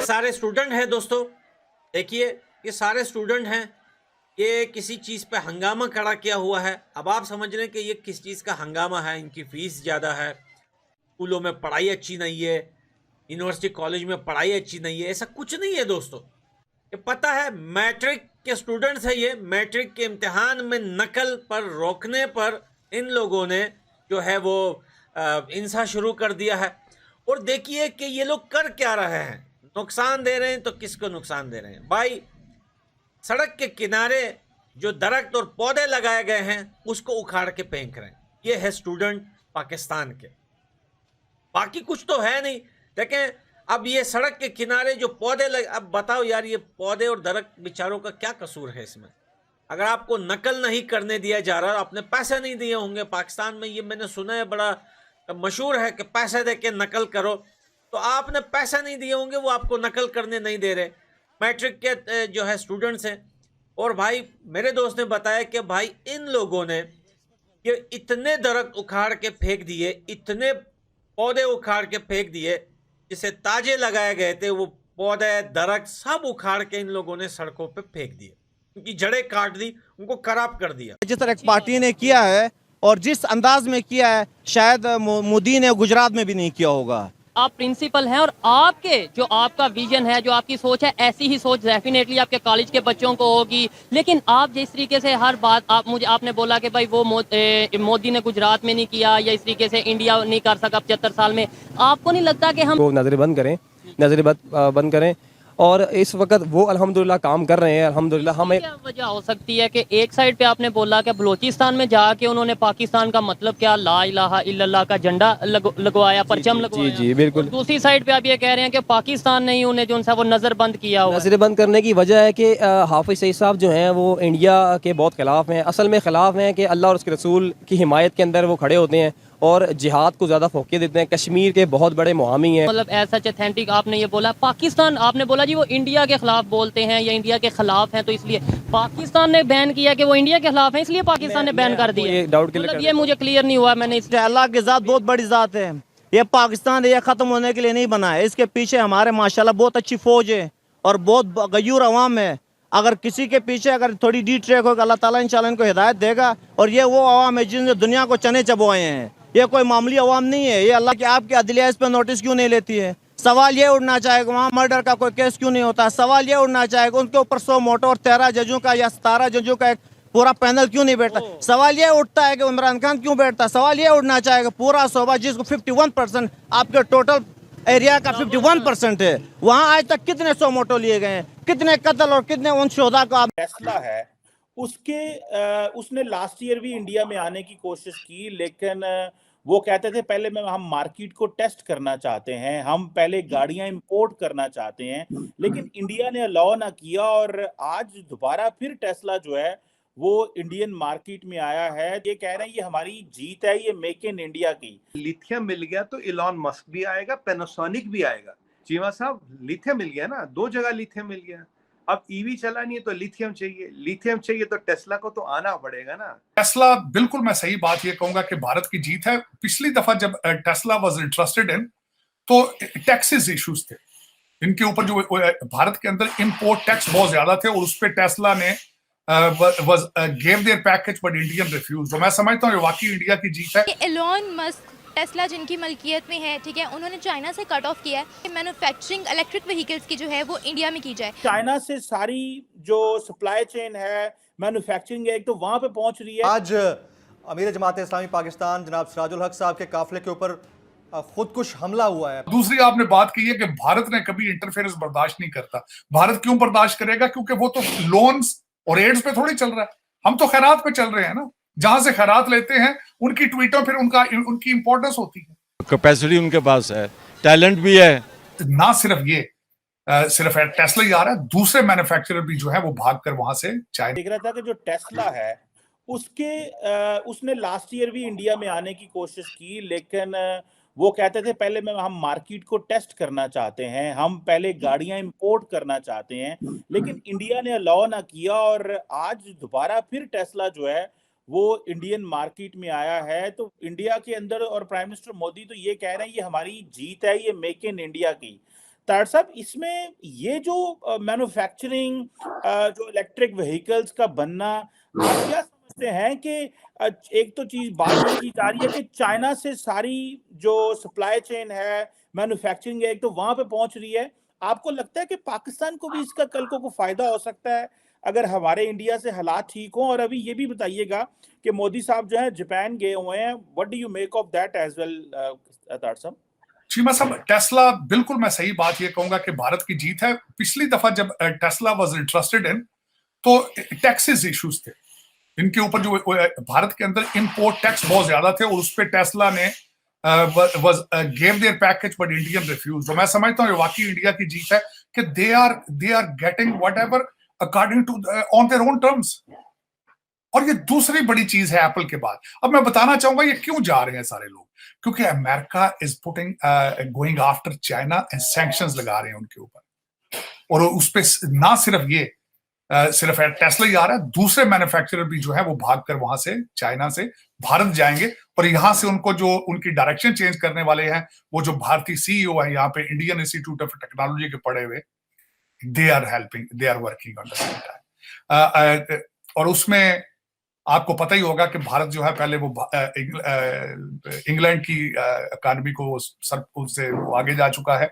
सारे स्टूडेंट हैं दोस्तों, देखिए ये सारे स्टूडेंट हैं, ये किसी चीज़ पे हंगामा खड़ा किया हुआ है। अब आप समझ रहे हैं कि ये किस चीज़ का हंगामा है। इनकी फीस ज़्यादा है, स्कूलों में पढ़ाई अच्छी नहीं है, यूनिवर्सिटी कॉलेज में पढ़ाई अच्छी नहीं है। ऐसा कुछ नहीं है दोस्तों, ये पता है मैट्रिक के स्टूडेंट्स हैं। ये मैट्रिक के इम्तिहान में नकल पर रोकने पर इन लोगों ने जो है वो इंसा शुरू कर दिया है। और देखिए कि ये लोग कर क्या रहे हैं, नुकसान दे रहे हैं। तो किसको नुकसान दे रहे हैं भाई? सड़क के किनारे जो दरख्त और पौधे लगाए गए हैं उसको उखाड़ के फेंक रहे हैं। ये है स्टूडेंट पाकिस्तान के, बाकी कुछ तो है नहीं। देखें अब ये सड़क के किनारे जो पौधे अब बताओ यार, ये पौधे और दरख्त बेचारों का क्या कसूर है इसमें? अगर आपको नकल नहीं करने दिया जा रहा, आपने पैसे नहीं दिए होंगे। पाकिस्तान में ये मैंने सुना है बड़ा मशहूर है कि पैसे दे के नकल करो, तो आपने पैसे नहीं दिए होंगे, वो आपको नकल करने नहीं दे रहे। मैट्रिक के जो है स्टूडेंट्स हैं। और भाई मेरे दोस्त ने बताया कि भाई इन लोगों ने ये इतने दरख्त उखाड़ के फेंक दिए, इतने पौधे उखाड़ के फेंक दिए, जिसे ताजे लगाए गए थे वो पौधे दरख्त सब उखाड़ के इन लोगों ने सड़कों पे फेंक दिए, उनकी जड़ें काट दी, उनको खराब कर दिया। जिस तरह पार्टी ने किया है और जिस अंदाज में किया है, शायद मोदी ने गुजरात में भी नहीं किया होगा। आप प्रिंसिपल हैं और आपके जो आपका विजन है, जो आपकी सोच है, ऐसी ही सोच डेफिनेटली आपके कॉलेज के बच्चों को होगी। लेकिन आप जिस तरीके से हर बात आपने बोला कि भाई वो मोदी ने गुजरात में नहीं किया या इस तरीके से इंडिया नहीं कर सका 75 साल में, आपको नहीं लगता कि हम नजरें बंद करें और इस वक्त वो अल्हम्दुलिल्लाह काम कर रहे हैं। अल्हम्दुलिल्लाह हमें क्या वजह हो सकती है कि एक साइड पे आपने बोला कि बलूचिस्तान में जाके उन्होंने पाकिस्तान का मतलब क्या ला इलाहा इल्लल्लाह का झंडा लगवाया, परचम लगवाया। जी बिल्कुल। दूसरी साइड पे आप ये कह रहे हैं कि पाकिस्तान ने ही उन्हें जो वो नजरबंद किया हुआ। नजरबंद करने की वजह है कि हाफिज सईद साहब जो हैं वो इंडिया के बहुत खिलाफ हैं। असल में खिलाफ हैं कि अल्लाह और उसके रसूल की हिमायत के अंदर वो खड़े होते हैं और जिहाद को ज़्यादा फोकस देते हैं। कश्मीर के बहुत बड़े मुहामी हैं। मतलब ऐसा ऑथेंटिक आपने ये बोला। पाकिस्तान आपने बोला जी वो इंडिया के खिलाफ बोलते हैं या इंडिया के खिलाफ हैं, तो इसलिए पाकिस्तान ने बैन किया कि वो इंडिया के खिलाफ है, इसलिए पाकिस्तान ने बैन कर दिया। ये डाउट मतलब ये मुझे क्लियर नहीं हुआ। मैंने अल्लाह की ज़ात बहुत बड़ी ज़ात है। ये पाकिस्तान ये ख़त्म होने के लिए नहीं बना है। इसके पीछे हमारे माशाल्लाह बहुत अच्छी फ़ौज है और बहुत गयूर अवाम है। अगर किसी के पीछे अगर थोड़ी डी ट्रैक होगा, अल्लाह ताला इंशाल्लाह इनको हिदायत देगा। और ये वो अवाम है जिनने दुनिया को चने चबोए हैं। ये कोई मामूली अवाम नहीं है। ये अल्लाह की आपकी अदलिया इस पर नोटिस क्यों नहीं लेती है? सवाल ये उठना चाहेगा वहाँ मर्डर का कोई केस क्यों नहीं होता? सवाल ये उठना चाहेगा उनके ऊपर 100 मोटो और 13 जजों का या 17 जजों का एक पूरा पैनल क्यों नहीं बैठता? सवाल ये उठता है कि इमरान खान क्यों बैठता? सवाल ये उठना चाहेगा पूरा सूबा जिसको 51% आपके टोटल एरिया का 51% है, वहाँ आज तक कितने 100 मोटो लिए गए हैं, कितने कत्ल और कितने उन शोधा का टेस्ला है उसने लास्ट ईयर भी इंडिया में आने की कोशिश की, लेकिन वो कहते थे पहले हम मार्केट को टेस्ट करना चाहते हैं, हम पहले गाड़ियां इंपोर्ट करना चाहते हैं, लेकिन इंडिया ने अलाउ ना किया। और आज दोबारा फिर टेस्ला जो है वो इंडियन मार्केट में आया है। ये कह रहे हैं ये हमारी जीत है, ये मेक इन इंडिया की। लिथियम मिल गया तो इलॉन मस्क भी आएगा, पैनासोनिक भी आएगा। चीमा साहब लिथियम मिल गया ना, 2 जगह लिथियम मिल गया। अब ईवी चलानी है तो लिथियम चाहिए तो टेस्ला को तो आना पड़ेगा ना। टेस्ला बिल्कुल, मैं सही बात ये कहूंगा कि भारत की जीत है। पिछली दफा जब टेस्ला वाज इंटरेस्टेड इन तो टैक्सेस इश्यूज थे इनके ऊपर, जो भारत के अंदर इंपोर्ट टैक्स बहुत ज्यादा थे और उस पर टेस्ला ने gave their package but Indian refused। तो मैं समझता हूँ वाकई इंडिया की जीत है। एलोन मस्क टेस्ला जिनकी मलकियत में है, ठीक है, उन्होंने चाइना से कट ऑफ किया है कि मैन्युफैक्चरिंग इलेक्ट्रिक व्हीकल्स की जो है वो इंडिया में की जाए। चाइना से सारी जो सप्लाई चेन है, मैन्युफैक्चरिंग है, एक तो वहां पे पहुंच रही है। आज अमीर जमात इस्लामी पाकिस्तान जनाब सिराजुल हक साहब के काफिले के ऊपर खुदकुश हमला हुआ है। दूसरी आपने बात की है कि भारत ने कभी इंटरफेरेंस बर्दाश्त नहीं करता। भारत क्यों बर्दाश्त करेगा? क्योंकि वो तो लोन्स और एड्स पे थोड़ी चल रहा है, हम तो खैरात पे चल रहे हैं ना। जहां से खैरात लेते हैं उनकी ट्वीटों फिर उनकी इंपॉर्टेंस होती है। कैपेसिटी उनके पास है, टैलेंट भी है। ना सिर्फ ये सिर्फ टेस्ला ही आ रहा है, दूसरे मैन्युफैक्चरर भी जो है वो भागकर वहां से चाइना। देख रहा था कि जो टेस्ला है उसने लास्ट ईयर भी इंडिया में आने की कोशिश की, लेकिन वो कहते थे पहले हम मार्केट को टेस्ट करना चाहते हैं, हम पहले गाड़ियां इंपोर्ट करना चाहते हैं, लेकिन इंडिया ने अलाउ ना किया। और आज दोबारा फिर टेस्ला जो है वो इंडियन मार्केट में आया है। तो इंडिया के अंदर और प्राइम मिनिस्टर मोदी तो ये कह रहे हैं ये हमारी जीत है, ये मेक इन इंडिया की। तार साहब, इसमें ये जो मैन्युफैक्चरिंग जो इलेक्ट्रिक व्हीकल्स का बनना, आप क्या समझते हैं कि एक तो चीज बात ये की जा रही है कि चाइना से सारी जो सप्लाई चेन है, मैन्युफैक्चरिंग है, एक तो वहां पे पहुंच रही है। आपको लगता है कि पाकिस्तान को भी इसका कल को फायदा हो सकता है अगर हमारे इंडिया से हालात ठीक हों? और अभी ये भी बताइएगा कि मोदी साहब जो है जापान गए हुए हैं, what do you make of that as well तार साहब? चीमा साहब, टेस्ला, बिल्कुल मैं सही बात ये कहूंगा कि भारत की जीत है। पिछली दफा जब टेस्ला वाज इंटरेस्टेड इन, तो टैक्सेस इश्यूज थे इनके ऊपर, जो भारत के अंदर इंपोर्ट टैक्स बहुत ज्यादा थे, और उस पर टेस्ला ने gave their package but Indian refuse. तो मैं समझता हूँ ये वाकई इंडिया की जीत है कि they are getting whatever according to on their own terms. और ये दूसरी बड़ी चीज है एप्पल के बाद। अब मैं बताना चाहूंगा ये क्यों जा रहे हैं सारे लोग, क्योंकि America is putting going after China and sanctions लगा रहे हैं उनके ऊपर। और उस पे ना सिर्फ ये सिर्फ टेस्ला ही आ रहा है, दूसरे मैन्युफैक्चरर भी जो है वो भागकर वहां से चाइना से भारत जाएंगे, और यहां से उनको जो उनकी डायरेक्शन चेंज करने वाले हैं, वो जो भारतीय सीईओ है यहाँ पे इंडियन इंस्टीट्यूट ऑफ टेक्नोलॉजी के पढ़े हुए, they are helping, they are working on the same time. और उसमें आपको पता ही होगा कि भारत जो है पहले वो इंग्लैंड की इकॉनमी को सर उससे आगे जा चुका है,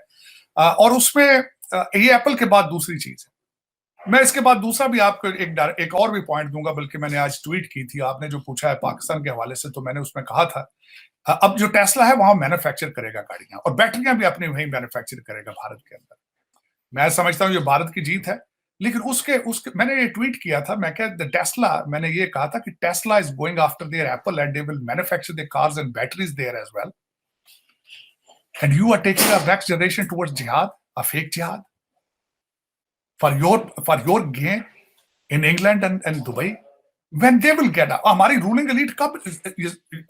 और उसमें ये एप्पल के बाद दूसरी चीज है। मैं इसके बाद दूसरा भी आपको एक और भी पॉइंट दूंगा, बल्कि मैंने आज ट्वीट की थी, आपने जो पूछा है पाकिस्तान के हवाले से, तो मैंने उसमें कहा था अब जो टेस्ला है वहां मैन्युफैक्चर करेगा गाड़ियां, और बैटरियां भी अपनी वहीं मैन्युफैक्चर करेगा भारत के अंदर। मैं समझता हूँ ये भारत की जीत है। लेकिन उसके मैंने ये ट्वीट किया था, मैं क्या टेस्ला, मैंने ये कहा था कि Tesla is going after their Apple and they will manufacture their cars and batteries there as well, and you are taking a next generation towards जिहाद, अ फेक जिहाद for your gain in England and Dubai, when they will get up। हमारी ruling elite कब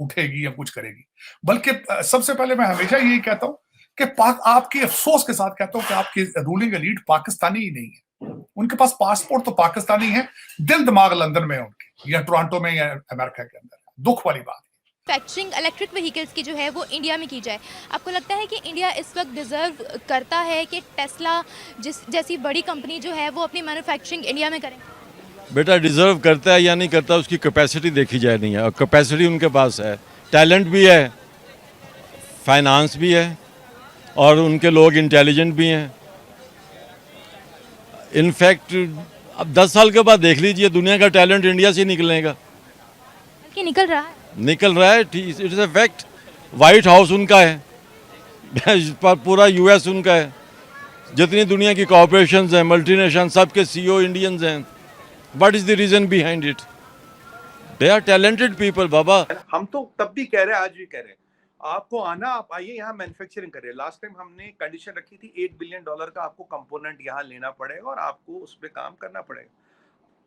उठेगी या कुछ करेगी? बल्कि सबसे पहले मैं हमेशा यही कहता हूं कि आपकी अफसोस के साथ कहता हूं कि आपकी रूलिंग एलीट पाकिस्तानी ही नहीं है। उनके पास पासपोर्ट तो पाकिस्तानी है, दिल दिमाग लंदन में है उनके, या टोरंटो में या अमेरिका के अंदर। दुख वाली बात। मैन्युफैक्चरिंग इलेक्ट्रिक व्हीकल्स की जो है वो इंडिया में की जाए। आपको लगता है कि इंडिया इस वक्त डिज़र्व करता है कि टेस्ला जैसी बड़ी कंपनी जो है वो अपनी मैन्युफैक्चरिंग इंडिया में करे? बेटा, डिज़र्व करता है या नहीं करता, उसकी कैपेसिटी देखी जाए नहीं है, और कैपेसिटी उनके पास है, टैलेंट भी है, फाइनेंस भी है, और उनके लोग इंटेलिजेंट भी हैं। इनफैक्ट अब 10 साल के बाद देख लीजिए, दुनिया का टैलेंट इंडिया से निकलेगा, बल्कि निकल रहा है। It is a fact. White house उनका है पूरा यूएस उनका है, जितनी दुनिया की कॉर्पोरेशंस हैं, मल्टीनेशनल, सबके सीईओ इंडियंस हैं। What is the reason behind it? They are talented people बाबा। हम तो तब भी कह रहे हैं, आज भी कह रहे हैं, आपको आना, आप आइए यहाँ मैन्युफैक्चरिंग करिए। लास्ट टाइम हमने कंडीशन रखी थी $8 बिलियन का आपको कंपोनेंट यहाँ लेना पड़ेगा और आपको उस पर काम करना पड़ेगा।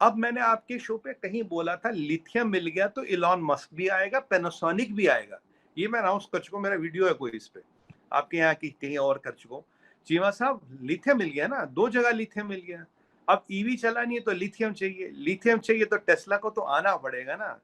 अब मैंने आपके शो पे कहीं बोला था लिथियम मिल गया तो इलॉन मस्क भी आएगा, पैनासोनिक भी आएगा। ये मैं अनाउंस कर चुका हूँ, मेरा वीडियो है कोई इस पे, आपके यहाँ की कहीं और कर चुका हूँ। चीमा साहब, लिथियम मिल गया ना, 2 जगह लिथियम मिल गया। अब ईवी चलानी है तो लिथियम चाहिए तो टेस्ला को तो आना पड़ेगा ना,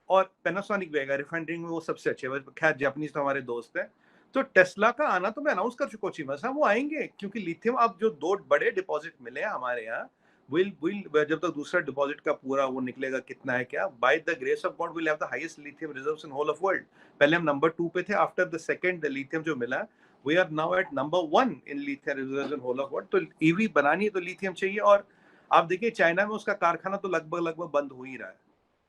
और पैनासोनिक भी आएगा। रिफाइनरी में वो सबसे अच्छे, खैर जापानीज तो हमारे दोस्त हैं। तो टेस्ला का आना तो मैं अनाउंस कर चुका हूँ चीमा साहब, वो आएंगे, क्योंकि लिथियम अब जो 2 बड़े डिपॉजिट मिले हैं हमारे यहाँ, जब तक दूसरा डिपॉजिट का पूरा वो निकलेगा कितना है क्या, by the grace of God will have the highest lithium reserves in whole of world. पहले हम नंबर 2 पे थे, आफ्टर द सेकंड लिथियम जो मिला, we are now at number 1 in lithium reserves in whole of world. तो EV बनानी है तो लिथियम चाहिए। और आप देखिए चाइना में उसका कारखाना तो लगभग बंद हो ही रहा है,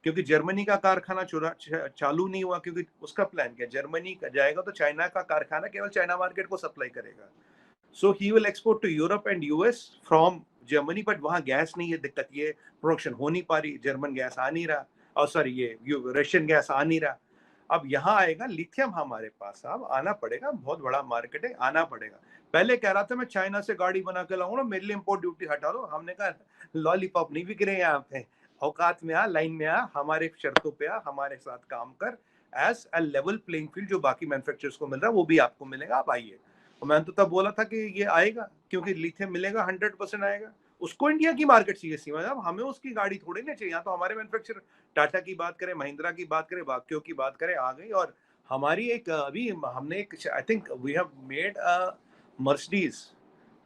क्योंकि जर्मनी का कारखाना चालू नहीं हुआ, क्योंकि उसका प्लान क्या, जर्मनी का जाएगा तो चाइना का कारखाना केवल चाइना मार्केट को सप्लाई करेगा। So he will export to Europe and US from Germany, but वहां गैस नहीं है, दिक्कत ये प्रोडक्शन हो नहीं पा रही, जर्मन गैस आ नहीं रहा, और सॉरी ये रशियन गैस आ नहीं रहा। अब यहाँ आएगा लिथियम हमारे पास, अब आना पड़ेगा, बहुत बड़ा मार्केट है, आना पड़ेगा। पहले कह रहा था मैं चाइना से गाड़ी बना के लाऊंगा, मेरे लिए इम्पोर्ट ड्यूटी हटा दो। हमने कहा लॉलीपॉप नहीं बिक रहे यहाँ पे, औकात में आ, लाइन में आ, हमारे शर्तों पे आ, हमारे साथ काम कर, as a level playing field. जो बाकी मैन्युफैक्चरर्स को मिल रहा है वो भी आपको मिलेगा, आप आइए। और मैंने तो तब बोला था कि ये आएगा, क्योंकि लिथियम मिलेगा, 100% आएगा। उसको इंडिया की मार्केट चाहिए सीमा साहब, हमें उसकी गाड़ी थोड़ी ना चाहिए। यहाँ तो हमारे मैन्युफैक्चरर, टाटा की बात करें, महिंद्रा की बात करें, बाकियों की बात करें, आ गई। और हमारी एक अभी हमने एक, I think we have made a Mercedes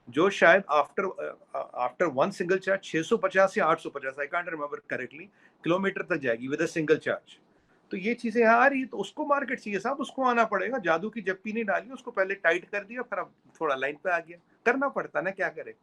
जो शायद आफ्टर वन सिंगल चार्ज 650 या 850, I can't remember correctly, kilometre तक जाएगी विद अ सिंगल चार्ज। तो ये चीजें यहाँ आ रही है, तो उसको मार्केट चाहिए साहब, उसको आना पड़ेगा। जादू की जप्पी नहीं डाली, उसको पहले टाइट कर दिया, फिर अब थोड़ा लाइन पे आ गया, करना पड़ता ना, क्या करे।